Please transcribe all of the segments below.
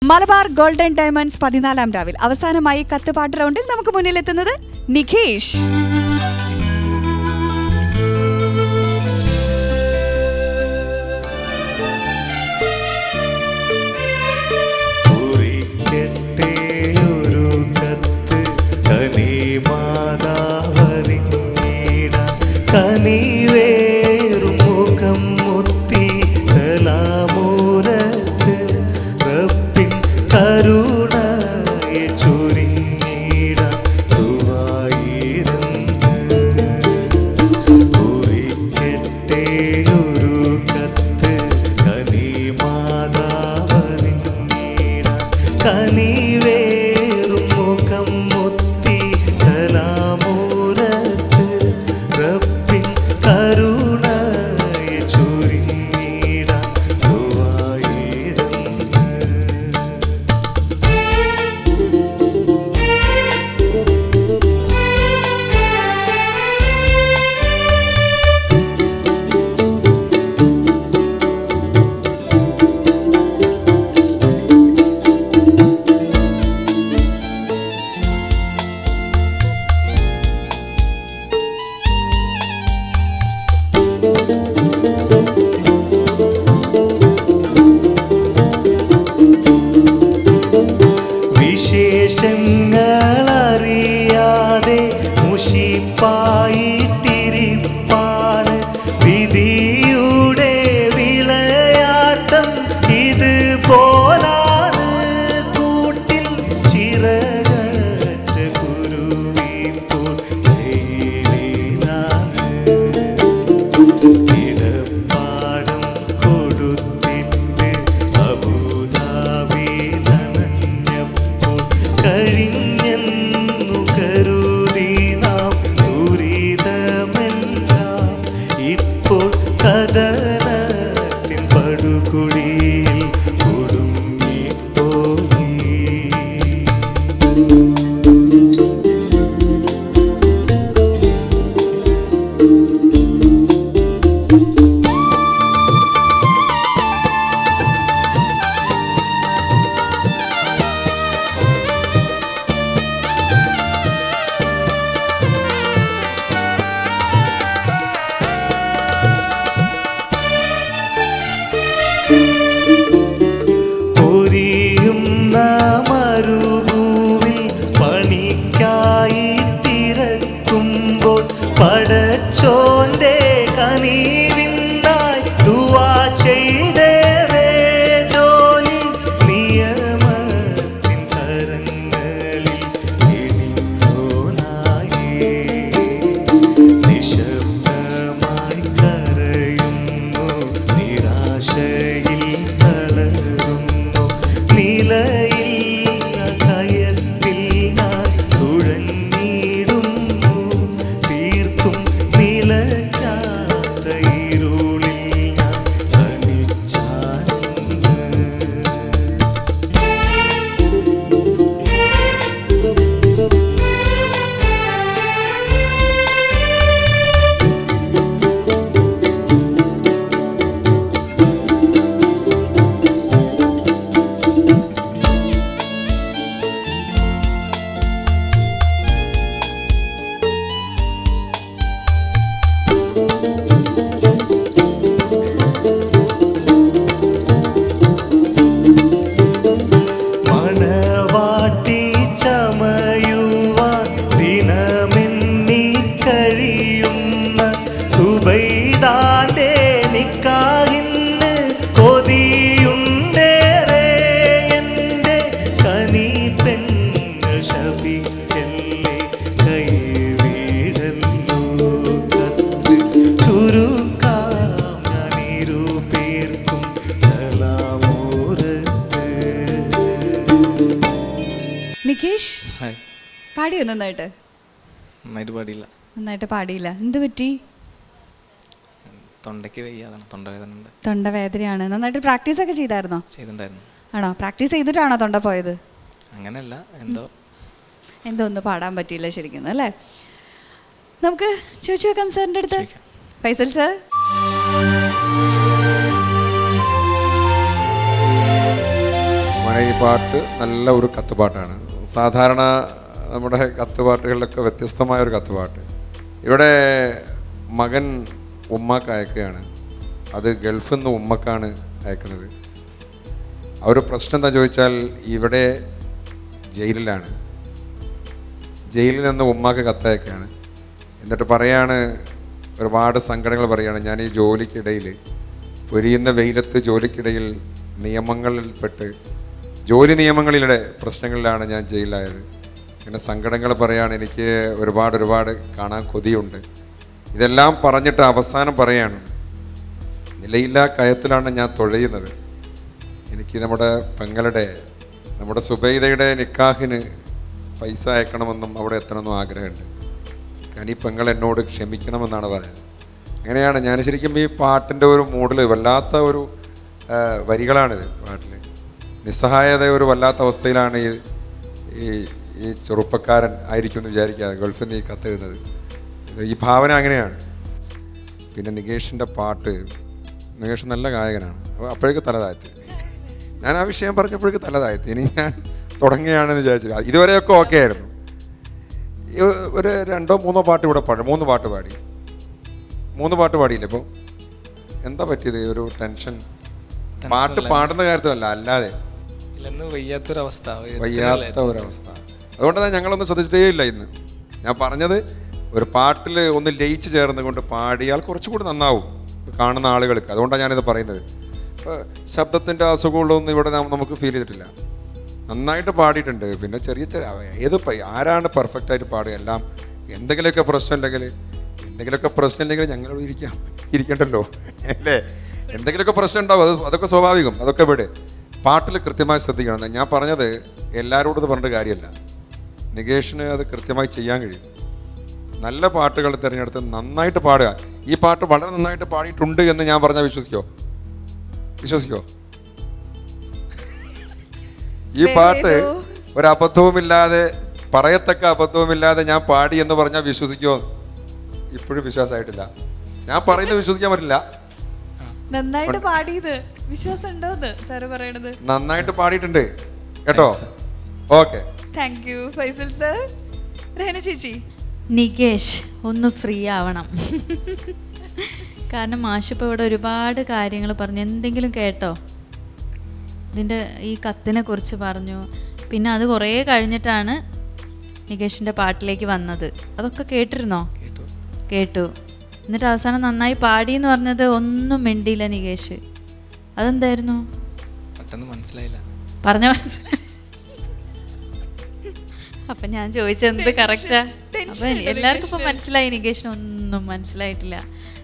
Malabar golden diamonds 14-ാം രാവിൽ അവസാനമായി കത്തുപാട്ട് റൗണ്ടിൽ നമുക്ക് മുന്നിലെത്തുന്നത് നിഖേഷ്. കനിവേറുമുഖം മുത്തി സലാമൂരത്ത് റബ്ബിൻ കരുണയെ ചൊരിഞ്ഞിടാൻ ദുആയിരുന്ന് കുറിക്കട്ടെ ഒരു കത്ത് കനിമാതാവറിഞ്ഞിടാൻ കനിവേറുമുഖം മുത്തി സലാമൂരത്ത് റബ്ബിൻ കരുണയെ ചൊരിഞ്ഞിടാൻ ദുആയിരുന്ന് വിശേഷങ്ങളറിയാതെ മുഷിപ്പായിട്ടിരിപ്പാണ് വിധിയുടെ വിളയാട്ടം ഇതുപോലാണ് കൂട്ടിൽ ചിറകറ്റ കുരുവിപ്പോൾ ജയിലിലാണ് ഇടപ്പാടം കൊടുത്തിട്ട് അബുദാബിയിലണഞ്ഞപ്പോൾ കഴിഞ്ഞെന്നു കരുതി നാം ദുരിതമെല്ലാം ഇപ്പോൾ കഥനത്തിൻ പടുകുഴിയിൽ കുടുങ്ങിപ്പോയി. പൊരിയുന്ന മരുഭൂവിൽ പണിക്കായിട്ടിറക്കുമ്പോൾ പടച്ചോന്റെ കനിവിനായി ദുആ ചെയ്തേവേ ജോലി നിയമത്തിൻ തരങ്ങളിൽ ഇണിഞ്ഞോനായേ നിശബ്ദമായി കരയുന്നു നിരാശയിൽ തളരുന്നു നിലയില്ല കയത്തിൽ ഞാൻ തുഴഞ്ഞിടുന്നു തീർത്തും നിലയ്ക്കാത്ത ഇരുളിൽ ഞാൻ തനിച്ചാടുന്നു. മണവാട്ടി ചമയുവാൻ ദിനമെണ്ണി കഴിയുന്ന സുബൈദാന്റെ നിക്കാഹിന് കൊതിയുണ്ടേറെ എൻ്റെ കനി പെങ്ങൾ ശപിക്കല്ലേ കൈവിടല്ലോ കത്ത് ചുരുക്കാം ഞാനിരു പേർക്കും സലാമൂരത്ത്. നിഖേഷ് ഹായ്. പാടിയോ നന്നായിട്ട്? നന്നായിട്ട് പാടിയില്ല. നന്നായിട്ട് പാടിയില്ല. എന്ത് പറ്റി? തൊണ്ടയ്ക്ക് വയ്യാതാണ്, തൊണ്ടവേദന ഉണ്ട്. തൊണ്ടവേദനയാണ്. നന്നായിട്ട് പ്രാക്ടീസ് ഒക്കെ ചെയ്തായിരുന്നോ? ചെയ്തിട്ടുണ്ടായിരുന്നു. ആണോ? പ്രാക്ടീസ് ചെയ്തിട്ടാണോ തൊണ്ട പോയത്? അങ്ങനെയല്ല, എന്തോ ഒന്നും പാടാൻ പറ്റിയില്ല ശരിക്കും അല്ലേ? നമുക്ക് ചോദിച്ചു വെക്കാം സാറിൻ്റെ അടുത്ത്. ഫൈസൽ സാർ. വളരെ പാട്ട് നല്ല ഒരു കത്തുപാട്ടാണ്. സാധാരണ നമ്മുടെ കത്തുപാട്ടുകളിലൊക്കെ വ്യത്യസ്തമായ ഒരു കത്തുപാട്ട്. ഇവിടെ മകൻ ഉമ്മക്ക് അയക്കുകയാണ്. അത് ഗൾഫിൽ നിന്ന് ഉമ്മക്കാണ് അയക്കുന്നത്. ആ ഒരു പ്രശ്നം എന്താ ചോദിച്ചാൽ, ഇവിടെ ജയിലിലാണ്. ജയിലിൽ നിന്ന് ഉമ്മാക്ക് കത്തയക്കുകയാണ്. എന്നിട്ട് പറയാണ്, ഒരുപാട് സങ്കടങ്ങൾ പറയുകയാണ്. ഞാൻ ഈ ജോലിക്കിടയിൽ, പൊരിയുന്ന വെയിലത്ത് ജോലിക്കിടയിൽ നിയമങ്ങളിൽപ്പെട്ട്, ജോലി നിയമങ്ങളിലെ പ്രശ്നങ്ങളിലാണ് ഞാൻ ജയിലിലായത്. ഇങ്ങനെ സങ്കടങ്ങൾ പറയാണ്. എനിക്ക് ഒരുപാട് കാണാൻ കൊതിയുണ്ട്. ഇതെല്ലാം പറഞ്ഞിട്ട് അവസാനം പറയാണ്, നിലയില്ലാ കയത്തിലാണ് ഞാൻ തുഴയുന്നത്. എനിക്ക് നമ്മുടെ പെങ്ങളുടെ, നമ്മുടെ സുബൈദയുടെ നിക്കാഹിന് പൈസ അയക്കണമെന്നും അവിടെ എത്തണമെന്നും ആഗ്രഹമുണ്ട്. കാരണം ഈ പെങ്ങൾ എന്നോട് ക്ഷമിക്കണമെന്നാണ് പറയുന്നത്. അങ്ങനെയാണ് ഞാൻ ശരിക്കും ഈ പാട്ടിൻ്റെ ഒരു മൂഡിൽ വല്ലാത്ത ഒരു വരികളാണിത്. പാട്ടിൽ നിസ്സഹായത ഒരു വല്ലാത്ത അവസ്ഥയിലാണ് ഈ ചെറുപ്പക്കാരൻ ആയിരിക്കും എന്ന് വിചാരിക്കാതെ ഗൾഫിൽ നിന്ന് ഈ കത്തെഴുതുന്നത്. ഈ ഭാവന അങ്ങനെയാണ്. പിന്നെ നികേഷിൻ്റെ പാട്ട്, നികേഷ് നല്ല ഗായകനാണ്. അപ്പോൾ അപ്പോഴേക്ക് തല താഴ്ത്തി. ഞാൻ ആ വിഷയം പറഞ്ഞപ്പോഴേക്ക് തല താഴ്ത്തി. ഇനി ഞാൻ തുടങ്ങുകയാണെന്ന് വിചാരിച്ചില്ല. ഇതുവരെയൊക്കെ ഓക്കെ ആയിരുന്നു. ഒരു 2-3 പാട്ട് ഇവിടെ പാടി, 3 പാട്ട് പാടി. 3 പാട്ട് പാടിയില്ല. ഇപ്പോൾ എന്താ പറ്റിയത്? ഒരു ടെൻഷൻ. പാട്ട് പാടുന്ന കാര്യത്തിലല്ല, അല്ലാതെ വയ്യാത്ത ഒരവസ്ഥ. അതുകൊണ്ട് തന്നെ ഞങ്ങളൊന്നും ശ്രദ്ധിച്ചിട്ടേ ഇല്ല ഇന്ന്. ഞാൻ പറഞ്ഞത്, ഒരു പാട്ടിൽ ഒന്ന് ലയിച്ച് ചേർന്ന് കൊണ്ട് പാടിയാൽ കുറച്ചുകൂടി നന്നാവും കാണുന്ന ആളുകൾക്ക്. അതുകൊണ്ടാണ് ഞാനിത് പറയുന്നത്. ഇപ്പോൾ ശബ്ദത്തിൻ്റെ അസുഖങ്ങളൊന്നും ഇവിടെ നമുക്ക് ഫീൽ ചെയ്തിട്ടില്ല. നന്നായിട്ട് പാടിയിട്ടുണ്ട്. പിന്നെ ചെറിയ ആരാണ് പെർഫെക്റ്റായിട്ട് പാടുക? എല്ലാം എന്തെങ്കിലുമൊക്കെ പ്രശ്നമില്ലെങ്കിൽ ഞങ്ങളോട് ഇരിക്കണ്ടല്ലോ അല്ലേ? എന്തെങ്കിലുമൊക്കെ പ്രശ്നം ഉണ്ടാവും. അതൊക്കെ സ്വാഭാവികം. അതൊക്കെ ഇവിടെ പാട്ടിൽ കൃത്യമായി ശ്രദ്ധിക്കണം. ഞാൻ പറഞ്ഞത് എല്ലാവരോടും ഇത് പറഞ്ഞിട്ട് കാര്യമല്ല. നികേഷിന് അത് കൃത്യമായി ചെയ്യാൻ കഴിയും. നല്ല പാട്ടുകൾ തിരഞ്ഞെടുത്ത് നന്നായിട്ട് പാടുക. ഈ പാട്ട് വളരെ നന്നായിട്ട് പാടിയിട്ടുണ്ട് എന്ന് ഞാൻ പറഞ്ഞാൽ വിശ്വസിക്കോ? ഈ പാട്ട് ഒരു അബദ്ധവുമില്ലാതെ, പറയത്തക്ക അബദ്ധവുമില്ലാതെ ഞാൻ പാടി എന്ന് പറഞ്ഞാൽ വിശ്വസിക്കോ? ഇപ്പോഴും വിശ്വാസമായിട്ടില്ല. ഞാൻ പറയുന്നത് വിശ്വസിക്കാൻ പറ്റില്ല. നന്നായിട്ട് പാടിയത് വിശ്വാസം ഉണ്ടോന്ന് സാറ് പറയണത്? നന്നായിട്ട് പാടിയിട്ടുണ്ട് കേട്ടോ. Okay, thank you Faisal sir. Rehana ചേച്ചി, നികേഷ് ഒന്ന് ഫ്രീ ആവണം. കാരണം മാഷിപ്പോൾ ഇവിടെ ഒരുപാട് കാര്യങ്ങൾ പറഞ്ഞു. എന്തെങ്കിലും കേട്ടോ? ഇതിൻ്റെ ഈ കത്തിനെ കുറിച്ച് പറഞ്ഞു. പിന്നെ അത് കുറേ കഴിഞ്ഞിട്ടാണ് നികേഷിൻ്റെ പാട്ടിലേക്ക് വന്നത്. അതൊക്കെ കേട്ടിരുന്നോ? കേട്ടു. എന്നിട്ട് അവസാനം നന്നായി പാടി എന്ന് പറഞ്ഞത് ഒന്നും മിണ്ടിയില്ല നികേഷ്. അതെന്തായിരുന്നു? മനസ്സിലായില്ല. പറഞ്ഞ മനസ്സിലായി. അപ്പം ഞാൻ ചോദിച്ചത് എന്ത് കറക്റ്റാ? അപ്പം എല്ലാവർക്കും ഇപ്പം മനസ്സിലായി. നികേഷിന് ഒന്നും മനസ്സിലായിട്ടില്ല.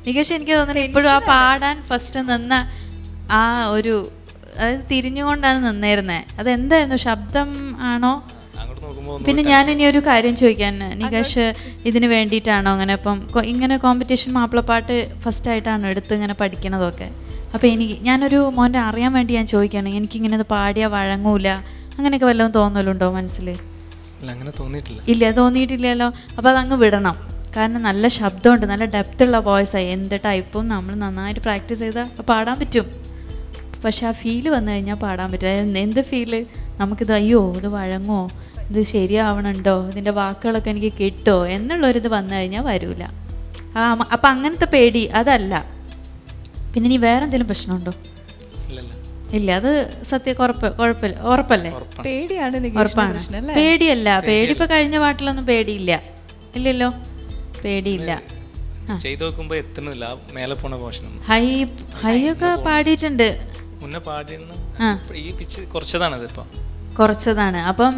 നികേഷ് എനിക്ക് തോന്നുന്നു ഇപ്പോഴും ആ പാടാൻ ഫസ്റ്റ് നിന്ന ആ ഒരു, അതായത് തിരിഞ്ഞുകൊണ്ടാണ് നിന്നിരുന്നത്. അതെന്തായിരുന്നു? ശബ്ദം ആണോ? പിന്നെ ഞാനിനി ഒരു കാര്യം ചോദിക്കാൻ, നികേഷ് ഇതിന് വേണ്ടിയിട്ടാണോ അങ്ങനെ ഇപ്പം ഇങ്ങനെ കോമ്പറ്റീഷൻ മാപ്പിളപ്പാട്ട് ഫസ്റ്റായിട്ടാണോ എടുത്ത് ഇങ്ങനെ പഠിക്കണതൊക്കെ? അപ്പോൾ ഞാനൊരു മോൻ്റെ അറിയാൻ വേണ്ടി ഞാൻ ചോദിക്കുകയാണ്, എനിക്കിങ്ങനെ ഇത് പാടിയാൽ വഴങ്ങൂല അങ്ങനെയൊക്കെ വല്ലതും തോന്നലുണ്ടോ മനസ്സിൽ? അങ്ങനെ തോന്നിയിട്ടില്ല. ഇല്ല, തോന്നിയിട്ടില്ലല്ലോ. അപ്പോൾ അതങ്ങ് വിടണം. കാരണം നല്ല ശബ്ദമുണ്ട്, നല്ല ഡെപ്തുള്ള വോയിസായി. എന്ത് ടൈപ്പും നമ്മൾ നന്നായിട്ട് പ്രാക്ടീസ് ചെയ്താൽ പാടാൻ പറ്റും. പക്ഷെ ആ ഫീല് വന്നു കഴിഞ്ഞാൽ പാടാൻ പറ്റും. എന്ത് ഫീല്? നമുക്കിത് അയ്യോ ഇത് വഴങ്ങോ, ഇത് ശരിയാവണുണ്ടോ, ഇതിൻ്റെ വാക്കുകളൊക്കെ എനിക്ക് കിട്ടുമോ എന്നുള്ളൊരിത് വന്നു കഴിഞ്ഞാൽ വരില്ല. അപ്പം അങ്ങനത്തെ പേടി അതല്ല. പിന്നെ ഇനി വേറെ എന്തെങ്കിലും പ്രശ്നമുണ്ടോ? ഇല്ല, അത് സത്യം ഉറപ്പല്ലേ? ഉറപ്പാണ്. പേടിയല്ല. പേടി ഇപ്പൊ കഴിഞ്ഞ പാട്ടിലൊന്നും പേടിയില്ല. ഇല്ലല്ലോ, പേടിയില്ല. ഹൈ ഒക്കെ പാടിയിട്ടുണ്ട്. കുറച്ചതാണ്. അപ്പം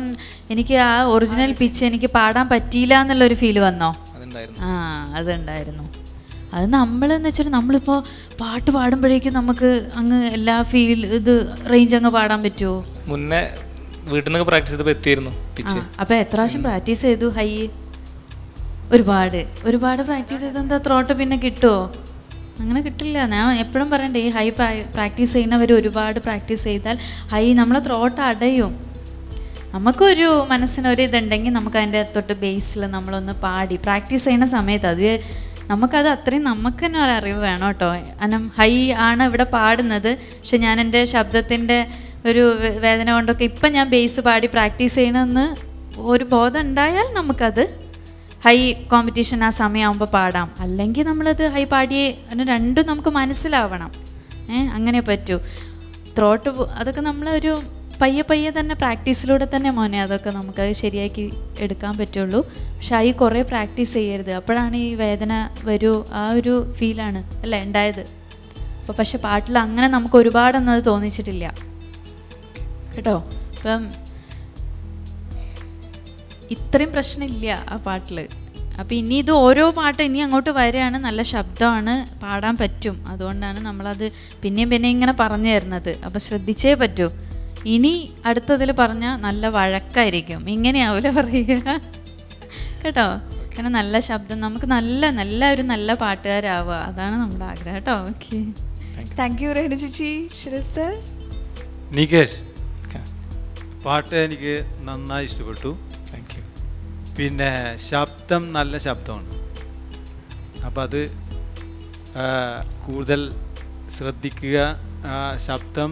എനിക്ക് ആ ഒറിജിനൽ പിച്ച് എനിക്ക് പാടാൻ പറ്റിയില്ല എന്നുള്ളൊരു ഫീല് വന്നോ? അതുണ്ടായിരുന്നു. അത് നമ്മളെന്ന് വെച്ചാൽ നമ്മളിപ്പോൾ പാട്ട് പാടുമ്പോഴേക്കും നമുക്ക് അങ്ങ് എല്ലാ ഇത് റേഞ്ച് അങ്ങ് പാടാൻ പറ്റുമോ? മുന്നേ വീട്ടിൽ നിന്ന് പ്രാക്ടീസ് ചെയ്തപ്പോൾ എത്തിയിരുന്നു പിച്ച്. അപ്പോൾ എത്ര പ്രാവശ്യം പ്രാക്ടീസ് ചെയ്തു ഹൈ? ഒരുപാട് പ്രാക്ടീസ് ചെയ്ത് എന്താ ത്രോട്ട് പിന്നെ കിട്ടുമോ? അങ്ങനെ കിട്ടില്ല. ഞാൻ എപ്പോഴും പറയണ്ടേ, ഈ ഹൈ പ്രാക്ടീസ് ചെയ്യുന്നവർ ഒരുപാട് പ്രാക്ടീസ് ചെയ്താൽ ഹൈ നമ്മളെ ത്രോട്ട് അടയും. നമുക്കൊരു മനസ്സിനൊരു ഇതുണ്ടെങ്കിൽ നമുക്ക് അതിൻ്റെ തൊട്ട് ബേസിൽ നമ്മളൊന്ന് പാടി പ്രാക്ടീസ് ചെയ്യുന്ന സമയത്ത് അത് നമുക്കത് അത്രയും നമുക്ക് തന്നെ ഒരറിവ് വേണം കേട്ടോ. കാരണം ഹൈ ആണ് ഇവിടെ പാടുന്നത്, പക്ഷെ ഞാൻ എൻ്റെ ശബ്ദത്തിൻ്റെ ഒരു വേദന കൊണ്ടൊക്കെ ഇപ്പം ഞാൻ ബേസ് പാടി പ്രാക്ടീസ് ചെയ്യണമെന്ന് ഒരു ബോധം ഉണ്ടായാൽ നമുക്കത് ഹൈ കോമ്പറ്റീഷൻ ആ സമയമാകുമ്പോൾ പാടാം. അല്ലെങ്കിൽ നമ്മളത് ഹൈ പാടിയേ അതിന് രണ്ടും നമുക്ക് മനസ്സിലാവണം. അങ്ങനെ പറ്റൂ. ത്രോട്ട് അതൊക്കെ നമ്മളൊരു പയ്യെ തന്നെ പ്രാക്ടീസിലൂടെ തന്നെ മോനെ അതൊക്കെ നമുക്കത് ശരിയാക്കി എടുക്കാൻ പറ്റുള്ളൂ. പക്ഷെ ഈ കുറേ പ്രാക്ടീസ് ചെയ്യരുത്. അപ്പോഴാണ് ഈ വേദന വരൂ ആ ഒരു ഫീലാണ് അല്ലേ ഉണ്ടായത്. അപ്പോൾ പക്ഷെ പാട്ടിൽ അങ്ങനെ നമുക്ക് ഒരുപാടൊന്നും അത് തോന്നിച്ചിട്ടില്ല കേട്ടോ. അപ്പം ഇത്രയും പ്രശ്നമില്ല ആ പാട്ടിൽ. അപ്പോൾ ഇനി ഇത് ഓരോ പാട്ട് ഇനി അങ്ങോട്ട് വരികയാണ്, നല്ല ശബ്ദമാണ്, പാടാൻ പറ്റും. അതുകൊണ്ടാണ് നമ്മളത് പിന്നെയും ഇങ്ങനെ പറഞ്ഞു തരുന്നത്. അപ്പോൾ ശ്രദ്ധിച്ചേ പറ്റൂ. ഇനി അടുത്തതിൽ പറഞ്ഞാൽ നല്ല വഴക്കായിരിക്കും, ഇങ്ങനെയാവില്ല പറയുക കേട്ടോ. കാരണം നല്ല ശബ്ദം, നമുക്ക് നല്ല പാട്ടുകാരാവുക, അതാണ് നമ്മുടെ ആഗ്രഹം കേട്ടോ. ഓക്കെ, താങ്ക് യു രഹന ചേച്ചി. ഷെരീഫ് സർ. നികേഷ്, പാട്ട് എനിക്ക് നന്നായി ഇഷ്ടപ്പെട്ടു. Thank you. പിന്നെ ശബ്ദം നല്ല ശബ്ദമാണ്. അപ്പം അത് കൂടുതൽ ശ്രദ്ധിക്കുക. ആ ശബ്ദം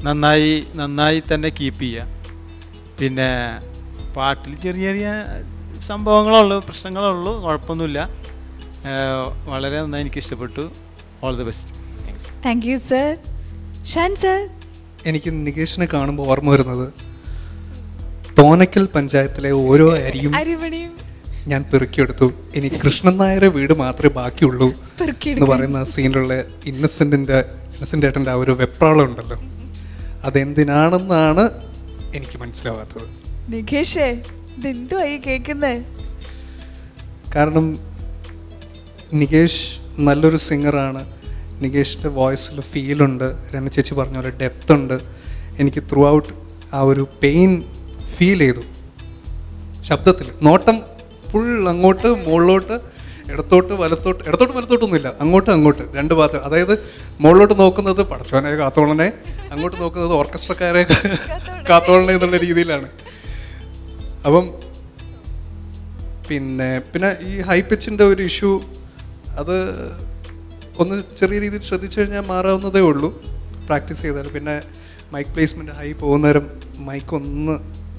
നന്നായി തന്നെ കീപ്പ് ചെയ്യുക. പിന്നെ പാട്ടിൽ ചെറിയ സംഭവങ്ങളുള്ളൂ, പ്രശ്നങ്ങളുള്ളൂ, കുഴപ്പമൊന്നുമില്ല. വളരെ നന്നായി എനിക്ക് ഇഷ്ടപ്പെട്ടു. All the best. Thank you sir. Shan sir. എനിക്ക് നികേഷിനെ കാണുമ്പോൾ ഓർമ്മ വരുന്നത് തോന്നക്കൽ പഞ്ചായത്തിലെ ഓരോ അരിയും ഞാൻ പെറുക്കിയെടുത്തു, ഇനി കൃഷ്ണൻ നായരെ വീട് മാത്രമേ ബാക്കിയുള്ളൂ എന്ന് പറയുന്ന സീനിലുള്ള ഇന്നസെൻ്റ് ഏട്ടൻ്റെ ആ ഒരു വെപ്രാളം ഉണ്ടല്ലോ, അതെന്തിനാണെന്നാണ് എനിക്ക് മനസ്സിലാവാത്തത്. നികേഷേ, ഇതെന്തുവായി കേൾക്കുന്നേ? കാരണം നികേഷ് നല്ലൊരു സിംഗറാണ്. നികേഷിൻ്റെ വോയിസിൽ ഫീലുണ്ട്, രമ ചേച്ചി പറഞ്ഞ പോലെ ഡെപ്ത് ഉണ്ട്. എനിക്ക് ത്രൂ ഔട്ട് ആ ഒരു പെയിൻ ഫീൽ ചെയ്തു ശബ്ദത്തിൽ. നോട്ടം ഫുൾ അങ്ങോട്ട് മുകളിലോട്ട്, ഇടത്തോട്ട് വലത്തോട്ടൊന്നുമില്ല, അങ്ങോട്ട് രണ്ട് ഭാഗത്ത്. അതായത് മുകളിലോട്ട് നോക്കുന്നത് പടച്ചവനെ കാത്തോളനെ, അങ്ങോട്ട് നോക്കുന്നത് ഓർക്കസ്ട്രക്കാരെ കാത്തോളനെ എന്നുള്ള രീതിയിലാണ്. അപ്പം പിന്നെ ഈ ഹൈ പിച്ചിൻ്റെ ഒരു ഇഷ്യൂ, അത് ഒന്ന് ചെറിയ രീതിയിൽ ശ്രദ്ധിച്ചു കഴിഞ്ഞാൽ മാറാവുന്നതേ ഉള്ളൂ പ്രാക്ടീസ് ചെയ്താൽ. പിന്നെ മൈക്ക് പ്ലേസ്മെൻറ്റ് ഹൈ പോകുന്നേരം മൈക്ക്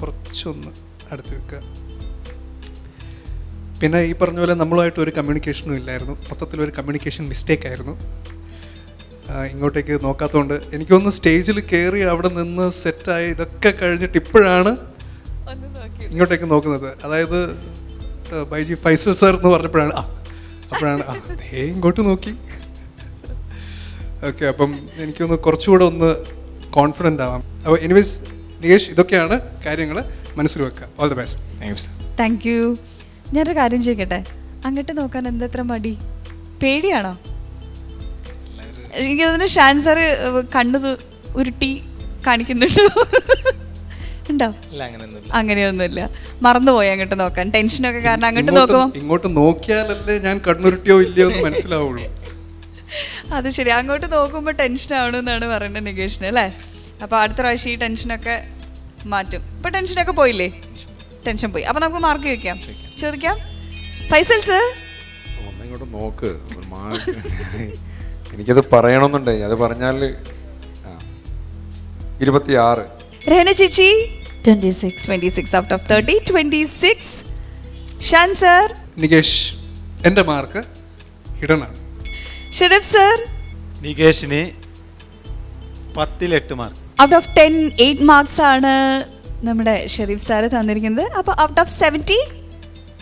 കുറച്ചൊന്ന് അടുത്ത് വെക്കുക. പിന്നെ ഈ പറഞ്ഞ പോലെ നമ്മളുമായിട്ട് ഒരു കമ്മ്യൂണിക്കേഷനും ഇല്ലായിരുന്നു, മൊത്തത്തിലൊരു കമ്മ്യൂണിക്കേഷൻ മിസ്റ്റേക്ക് ആയിരുന്നു. ഇങ്ങോട്ടേക്ക് നോക്കാത്തതുകൊണ്ട് എനിക്കൊന്ന് സ്റ്റേജിൽ കയറി അവിടെ നിന്ന് സെറ്റായി ഇതൊക്കെ കഴിഞ്ഞിട്ട് ഇപ്പോഴാണ് ഇങ്ങോട്ടേക്ക് നോക്കുന്നത്. അതായത് ബൈജി ഫൈസൽ സാർ എന്ന് പറഞ്ഞപ്പോഴാണ് ഇങ്ങോട്ട് നോക്കി. ഓക്കെ, അപ്പം എനിക്കൊന്ന് കുറച്ചുകൂടെ ഒന്ന് കോൺഫിഡൻ്റ് ആവാം. അപ്പോൾ എനിവേസ് നികേഷ്, ഇതൊക്കെയാണ് കാര്യങ്ങൾ, മനസ്സിൽ വെക്കുക. All the best. Thank U. ഞാനൊരു കാര്യം ചോദിക്കട്ടെ, അങ്ങോട്ട് നോക്കാൻ എന്തത്ര മടി? പേടിയാണോ? എനിക്ക് തോന്നുന്നു ഷാൻ സാറ് കണ്ണു ഉരുട്ടി കാണിക്കുന്നുണ്ടോ? ഉണ്ടോ? അങ്ങനെയൊന്നുമില്ല, മറന്നുപോയി അങ്ങോട്ട് നോക്കാൻ, ടെൻഷനൊക്കെ കാരണം. അങ്ങോട്ട് നോക്കുമോ? ഇങ്ങോട്ട് നോക്കിയാലല്ലേ ഞാൻ കണ്ണുരുട്ടിയോ ഇല്ലയോ എന്ന് മനസ്സിലാവുള്ളൂ. അത് ശരി, അങ്ങോട്ട് നോക്കുമ്പോൾ ടെൻഷൻ ആവണമെന്നാണ് പറയുന്നത് നികേഷിന് അല്ലേ? അപ്പോൾ അടുത്ത പ്രാവശ്യം ഈ ടെൻഷനൊക്കെ മാറ്റും. ഇപ്പോൾ ടെൻഷനൊക്കെ പോയില്ലേ? ടെൻഷൻ പോയി. അപ്പോൾ നമുക്ക് മാർക്ക് ചോദിക്കാം. ഫൈസൽ സർ, ഒന്നിങ്ങോട്ട് നോക്ക്. എനിക്കത് പറയണമെന്നുണ്ടേ, അത് പറഞ്ഞാൽ 26. രഹന ചേച്ചി 26 out of 30. 26. Shan sir. Nikesh, എൻ്റെ മാർക്ക് ഹിഡനാണ്. ഷെരീഫ് സർ. നികേഷിന് 10ൽ 8 മാർക്ക്. ഔട്ട് ഓഫ് 10 8 മാർക്സ് ആണ് നമ്മുടെ ഷെരീഫ് സാറ് തന്നിരിക്കുന്നത്. അപ്പോൾ ഔട്ട് ഓഫ് 70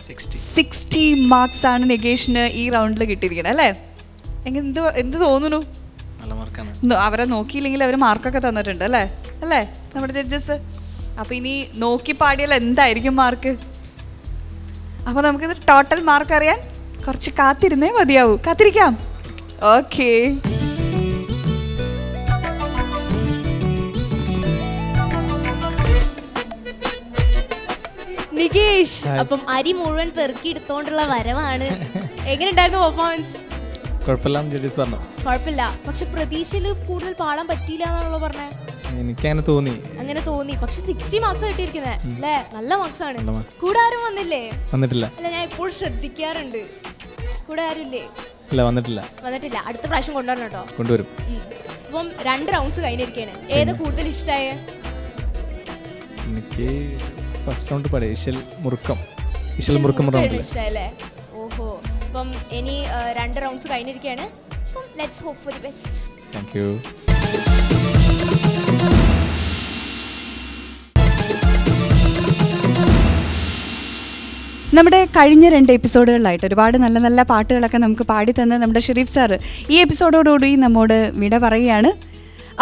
60 മാർക്സ് ആണ് നികേഷിന് ഈ റൗണ്ടിൽ കിട്ടിയിരിക്കുന്നത് അല്ലേ? എന്ത് തോന്നുന്നു? നല്ല മാർക്കാണ്. അവരെ നോക്കിയില്ലെങ്കിൽ അവർ മാർക്കൊക്കെ തന്നിട്ടുണ്ട് അല്ലേ നമ്മുടെ ജഡ്ജസ്? അപ്പോൾ ഇനി നോക്കി പാടിയാൽ എന്തായിരിക്കും മാർക്ക്? അപ്പോൾ നമുക്കിത് ടോട്ടൽ മാർക്ക് അറിയാൻ കുറച്ച് കാത്തിരുന്നേ മതിയാവൂ. കാത്തിരിക്കാം. ഓക്കെ. നികേഷ്, അപ്പം അരി മുഴുവൻ പെറുക്കി എടുത്തോണ്ടുള്ള വരവാണ്. എങ്ങനെയുണ്ടായിരുന്നു പെർഫോമൻസ്? കുഴപ്പമില്ല, പക്ഷെ പ്രതീക്ഷയിൽ കൂടുതൽ പാടാൻ പറ്റിയില്ല എന്നാണല്ലോ പറഞ്ഞത്. എനിക്കങ്ങനെ തോന്നി. പക്ഷെ 60 മാർക്സ് കിട്ടിയിരിക്കുന്നത് അല്ലേ? നല്ല മാർക്സ് ആണ്. കൂടെ ആരും വന്നിട്ടില്ല? അല്ല, ഞാൻ എപ്പോഴും ശ്രദ്ധിക്കാറുണ്ട്. കൂടെ ആരും ഇല്ലേ? വന്നിട്ടില്ല. അടുത്ത പ്രാവശ്യം കൊണ്ടുവരണം കേട്ടോ. കൊണ്ടുവരും. അപ്പം 2 റൗണ്ട്സ് കഴിഞ്ഞിരിക്കുകയാണ്. ഏതാ കൂടുതൽ ഇഷ്ടമായ? എനിക്ക് ഫസ്റ്റ് റൗണ്ട് പാടിയ ഇശൽ മുറുക്കം ഇഷ്ടമല്ലേ? ഓഹോ. അപ്പം ഇനി 2 റൗണ്ട്സ് കഴിഞ്ഞിരിക്കുകയാണ്. അപ്പം let's hope for the best. Thank you. നമ്മുടെ കഴിഞ്ഞ 2 എപ്പിസോഡുകളിലായിട്ട് ഒരുപാട് നല്ല നല്ല പാട്ടുകളൊക്കെ നമുക്ക് പാടി തന്ന നമ്മുടെ ഷെരീഫ് സാറ് ഈ എപ്പിസോഡോടുകൂടി നമ്മോട് വിട പറയുകയാണ്.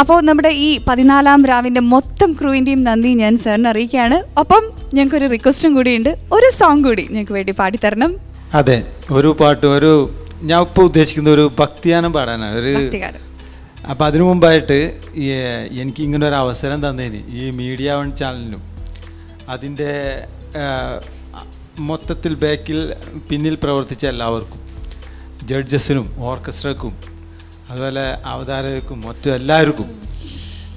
അപ്പോൾ നമ്മുടെ ഈ 14ാം രാവിൻ്റെ മൊത്തം ക്രൂവിൻ്റെയും നന്ദി ഞാൻ സാറിന് അറിയിക്കുകയാണ്. ഒപ്പം ഞങ്ങൾക്കൊരു റിക്വസ്റ്റും കൂടിയുണ്ട്, ഒരു സോങ് കൂടി ഞങ്ങൾക്ക് വേണ്ടി പാടിത്തരണം. അതെ, ഒരു പാട്ട്, ഞാൻ ഇപ്പോൾ ഉദ്ദേശിക്കുന്ന ഒരു ഭക്തിഗാനം പാടാനാണ്. അപ്പം അതിനു മുമ്പായിട്ട് എനിക്ക് ഇങ്ങനെ ഒരു അവസരം തന്നതിന് ഈ മീഡിയ 1 ചാനലിനും അതിൻ്റെ മൊത്തത്തിൽ പിന്നിൽ പ്രവർത്തിച്ച എല്ലാവർക്കും, ജഡ്ജസിനും ഓർക്കസ്ട്രക്കും അതുപോലെ അവതാരകർക്കും മറ്റും എല്ലാവർക്കും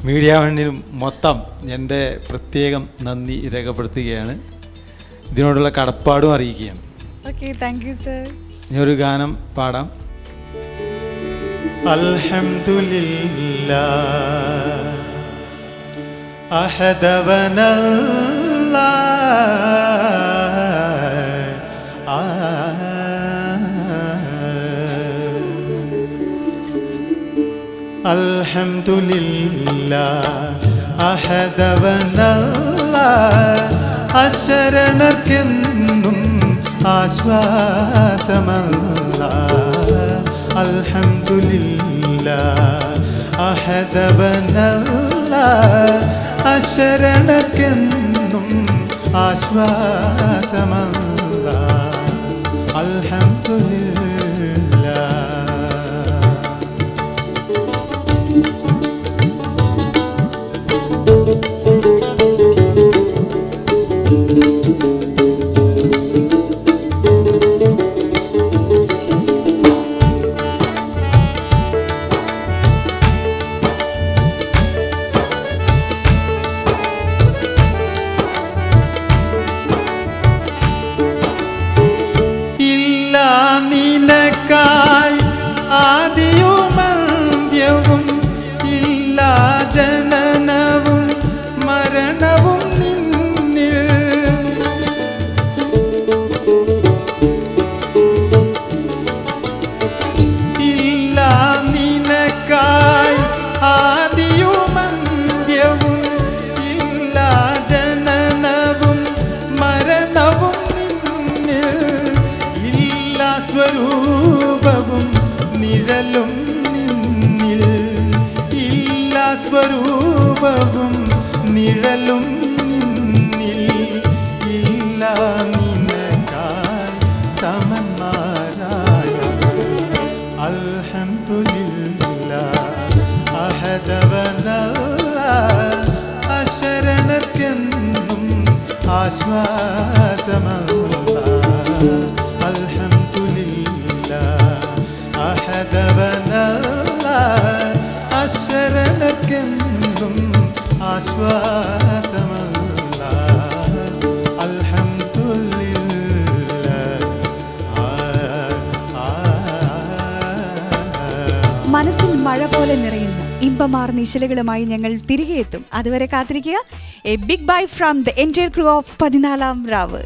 മീഡിയ 1നും മൊത്തം എൻ്റെ പ്രത്യേകം നന്ദി രേഖപ്പെടുത്തുകയാണ്. ഇതിനോടുള്ള കടപ്പാടും അറിയിക്കുകയാണ്. Okay, thank you sir. ഞാനൊരു ഗാനം പാടാം. അൽഹംദുലില്ലാഹ് അൽഹംദുലില്ലാഹ് അഹദവനല്ലാഹ് അശരണർക്കെന്നും ആശ്വാസമല്ലാഹ്. അൽഹംദുലില്ലാഹ് അഹദവനല്ലാഹ് അശരണർക്കെന്നും ആശ്വാസമല്ലാഹ്. അൽഹംദുലില്ലാഹ്. സ്വരൂപവും നിഴലും നിന്നിൽ, ഇല്ല സ്വരൂപവും നിഴലും നിന്നിൽ, ഇല്ല നിനക്കായി സമന്മാരായ. അൽഹംദുലില്ലാഹ് അഹദവനല്ലാഹ് അശരണർക്കെന്നും ആശ്വാസമല്ലാഹ്. അൽഹംദുലില്ലാഹ് അഹദവനല്ലാഹ് അശരണർക്കെന്നും ആശ്വാസമല്ലാഹ്. അൽഹംദുലില്ലാഹ്. മനസ്സിൽ മഴ പോലെ നിറയുന്ന ഇമ്പമാർന്ന ഇശലുകളുമായി ഞങ്ങൾ തിരികെ എത്തും. അതുവരെ കാത്തിരിക്കുക. A big bye from the entire crew of 14ാം രാവ്.